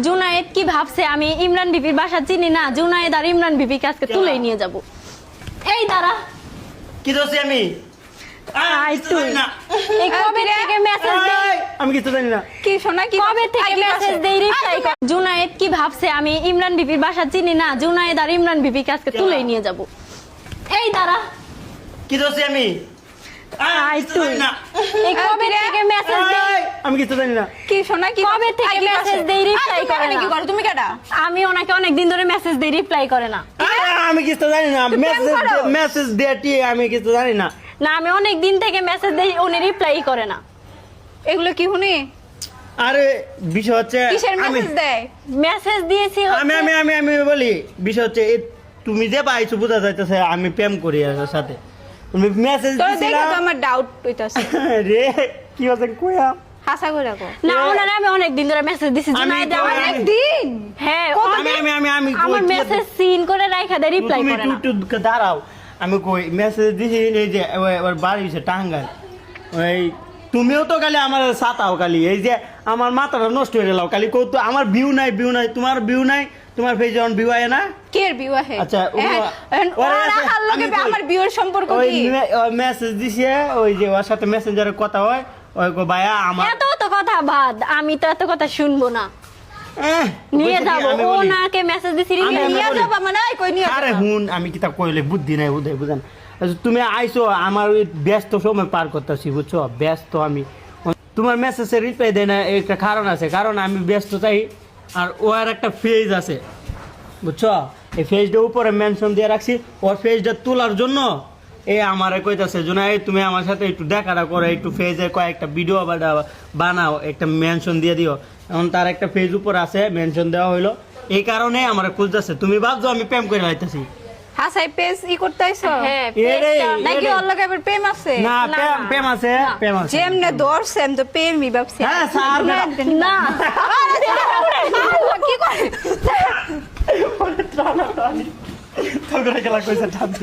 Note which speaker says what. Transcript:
Speaker 1: জুনায়েদ কি ভাবছে আমি ইমরান বিবির বাসা চিনি না? জুনায়েদ আর ইমরান বিবিকে আজকে তুলেই নিয়ে যাব। এই দাঁড়া,
Speaker 2: কি দোষী আমি?
Speaker 1: আই তুই এই কবে থেকে মেসেজ দেই?
Speaker 2: আমি কিছু জানি না।
Speaker 3: কি শোনা কি
Speaker 1: কবে থেকে মেসেজ দেই রিপ্লাই কর। জুনায়েদ কি ভাবছে আমি ইমরান বিবির বাসা চিনি না? জুনায়েদ আর ইমরান বিবিকে আজকে তুলেই নিয়ে যাব। এই দাঁড়া,
Speaker 2: কি দোষী আমি?
Speaker 1: আই তুই এই কবে থেকে মেসেজ দেই?
Speaker 2: আমি কিছু জানি না।
Speaker 3: কি শোনা কি
Speaker 1: কবে থেকে মেসেজ দেই রিপ্লাই করে না?
Speaker 3: কি করো তুমি কেডা?
Speaker 1: আমি ওনাকে অনেক দিন ধরে মেসেজ দেই রিপ্লাই করে না।
Speaker 2: আমি কিছু জানি না। মেসেজ দেটি আমি কিছু জানি না।
Speaker 1: না, আমি অনেক দিন থেকে মেসেজ দেই, উনি রিপ্লাই করে না।
Speaker 3: এগুলো কি শুনি?
Speaker 2: আরে বিষয় হচ্ছে
Speaker 3: কিসের মেসেজ দেয়?
Speaker 1: মেসেজ দিয়েছি
Speaker 2: আমি আমি আমি আমি বলি বিষয় হচ্ছে তুমি যে পাইছো বোঝা যাইতেছে আমি প্রেম করি এর সাথে। তুমি মেসেজ
Speaker 3: তোর দেখে
Speaker 2: দিছিলা
Speaker 3: তো আমার ডাউট হইতাছে।
Speaker 2: রে কি হচ্ছে কইয়া
Speaker 3: হাসা কইরা কো।
Speaker 1: না, ওনারে আমি অনেক দিন ধরে মেসেজ দিছি।
Speaker 2: আমি
Speaker 1: জুনায়েদ
Speaker 2: তো
Speaker 1: আমার
Speaker 3: একদিন
Speaker 1: হ্যাঁ
Speaker 2: আমি
Speaker 1: আমার মেসেজ সিন করে রাইখা দেয়, রিপ্লাই
Speaker 2: তুমি
Speaker 1: করে না।
Speaker 2: একটু দাঁড়াও। আমি কই মেসেজ দিছি এই যে ওর বাড়ি হইছে টাঙ্গাইল। ওই তুমিও তো খালি আমার সাতাও খালি এই যে আমার মাথাটা নষ্ট হয়ে গেল খালি কত আমার ভিউ নাই তোমার ভিউ নাই তোমার পেজে অন ভিউ আয় না।
Speaker 3: কের বিয়া হে?
Speaker 2: আচ্ছা,
Speaker 3: ওরা হাল লগে আমার বিয়ের সম্পর্ক
Speaker 2: ওই
Speaker 3: কি?
Speaker 2: মেসেজ দিছে ওই যে ওর সাথে মেসেঞ্জারে কথা হয় ওই কো ভাইয়া আমার
Speaker 1: এত তো কথা বাদ, আমি তো এত কথা শুনবো না। নিয়ে
Speaker 2: বলছি কি,
Speaker 1: যাবো
Speaker 2: আমি বলি।
Speaker 1: ওনাকে মেসেজ দিছি
Speaker 2: আমি
Speaker 1: reply
Speaker 3: নিয়ে
Speaker 2: বলি।
Speaker 3: যাবা মানে কই নিয়ে
Speaker 2: আরে
Speaker 3: যাবা?
Speaker 2: হুন আমি কি তা কইলে বুদ্ধি নাই বুঝেন। তুমি আইছো আমার ওই ব্যস্ত সময় পার করতেছি বুঝছো, ব্যস্ত আমি তোমার মেসেজে রিপ্লাই দেয় না একটা কারণ আছে, কারণ আমি ব্যস্ত চাই। আর ওর একটা পেজ আছে বুঝছো, এই পেজটার উপরে মেনশন দিয়ে রাখছি, ওর পেজটা তোলার জন্য আমারে কইতাছে জুনায়েদ তুমি আমার সাথে একটু দেখাটা করো, একটু পেজে কয়েকটা ভিডিও বানাও, একটা মেনশন দিয়ে দিও। এখন তার একটা পেজ উপর আছে মেনশন দেওয়া হইলো, এই কারণে আমার খুঁজতেছে। তুমি ভাবছো আমি প্রেম করে লাইতেছি?
Speaker 3: হাসাই পেজ ই করতে আইছো?
Speaker 1: হ্যাঁ,
Speaker 2: এরে,
Speaker 1: পেজটা-
Speaker 3: নাকি ওর লগে আবার প্রেম আছে?
Speaker 2: না
Speaker 1: না,
Speaker 2: প্রেম আছে,
Speaker 1: না।
Speaker 2: প্রেম আছে।
Speaker 3: যেমনে ধরছে আমি তো প্রেমই ভাবছি।
Speaker 2: হ্যাঁ, স্যার,
Speaker 1: না
Speaker 3: কি করে?
Speaker 2: তোর খেলা কইছে ঠান্ডা